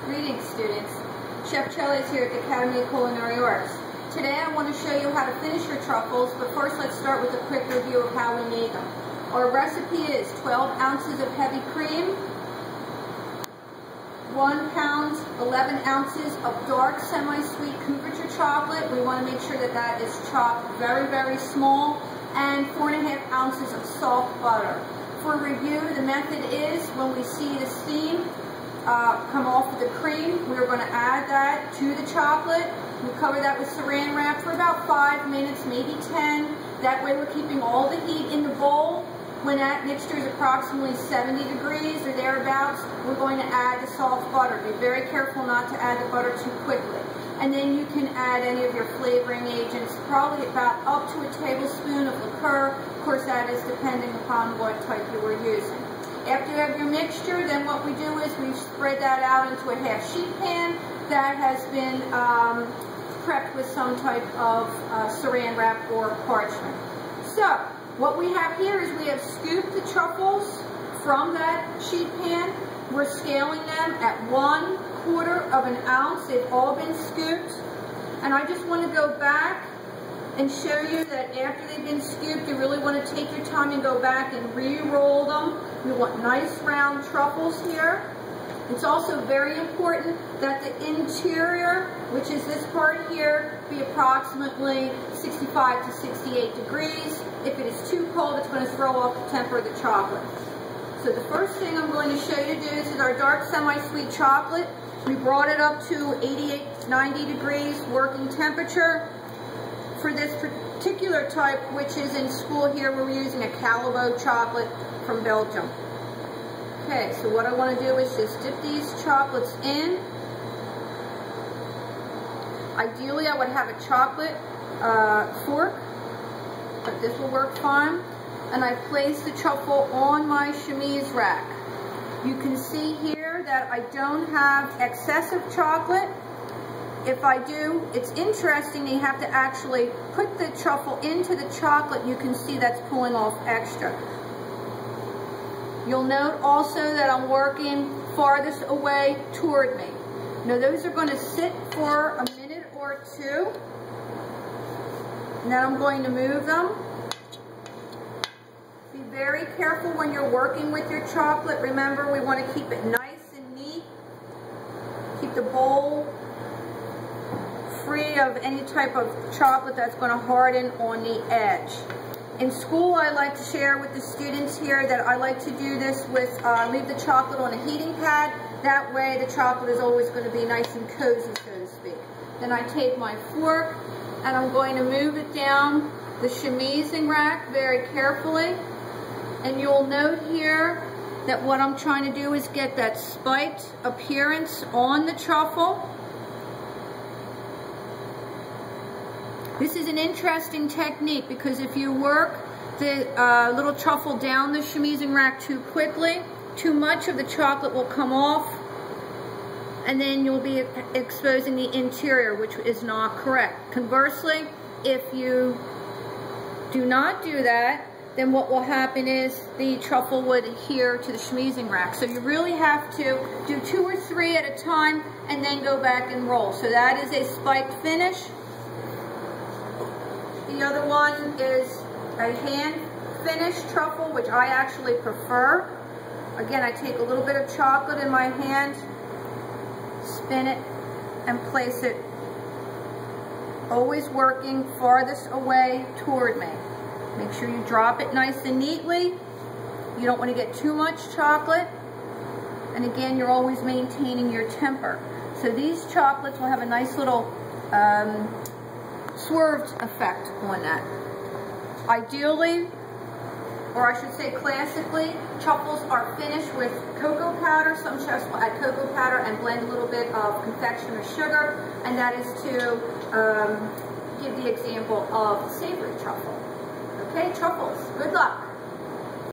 Greetings, students. Chef Chelius here at the Academy of Culinary Arts. Today I want to show you how to finish your truffles, but first let's start with a quick review of how we made them. Our recipe is 12 ounces of heavy cream, 1 pound, 11 ounces of dark semi-sweet couverture chocolate. We want to make sure that that is chopped very, very small, and 4.5 ounces of salt butter. For review, the method is when we see the steam come off of the cream, we're going to add that to the chocolate. We cover that with saran wrap for about 5 minutes, maybe 10. That way we're keeping all the heat in the bowl. When that mixture is approximately 70 degrees or thereabouts, we're going to add the soft butter. Be very careful not to add the butter too quickly. And then you can add any of your flavoring agents, probably about up to a tablespoon of liqueur. Of course, that is depending upon what type you are using. After you have your mixture, then what we do is we spread that out into a half sheet pan that has been prepped with some type of saran wrap or parchment. So, what we have here is we have scooped the truffles from that sheet pan. We're scaling them at 1/4 of an ounce. They've all been scooped. And I just want to go back and show you that after they've been scooped, you really want to take your time and go back and re-roll them. We want nice round truffles here. It's also very important that the interior, which is this part here, be approximately 65 to 68 degrees. If it is too cold, it's going to throw off the temper of the chocolate. So the first thing I'm going to show you to do, this is our dark semi-sweet chocolate. We brought it up to 88, 90 degrees working temperature. For this particular type, which is in school here, we're using a Callebaut chocolate from Belgium. Okay, so what I want to do is just dip these chocolates in. Ideally, I would have a chocolate fork, but this will work fine. And I place the truffle on my chemise rack. You can see here that I don't have excessive chocolate. If I do, it's interesting, you have to actually put the truffle into the chocolate. You can see that's pulling off extra. You'll note also that I'm working farthest away toward me. Now those are going to sit for a minute or two. And then I'm going to move them. Be very careful when you're working with your chocolate. Remember, we want to keep it nice and neat. Keep the bowl free of any type of chocolate that's going to harden on the edge. In school, I like to share with the students here that I like to do this with, leave the chocolate on a heating pad. That way the chocolate is always going to be nice and cozy, so to speak. Then I take my fork and I'm going to move it down the chemising rack very carefully. And you'll note here that what I'm trying to do is get that spiked appearance on the truffle. This is an interesting technique because if you work the little truffle down the chemising rack too quickly, too much of the chocolate will come off and then you'll be exposing the interior, which is not correct. Conversely, if you do not do that, then what will happen is the truffle would adhere to the chemising rack. So you really have to do 2 or 3 at a time and then go back and roll. So that is a spiked finish. The other one is a hand-finished truffle, which I actually prefer. Again, I take a little bit of chocolate in my hand, spin it, and place it, always working farthest away toward me. Make sure you drop it nice and neatly. You don't want to get too much chocolate. And again, you're always maintaining your temper. So these chocolates will have a nice little swerved effect on that. Ideally, or I should say classically, truffles are finished with cocoa powder. Some chefs will add cocoa powder and blend a little bit of confectioner sugar, and that is to give the example of savory truffle. Okay, truffles, good luck.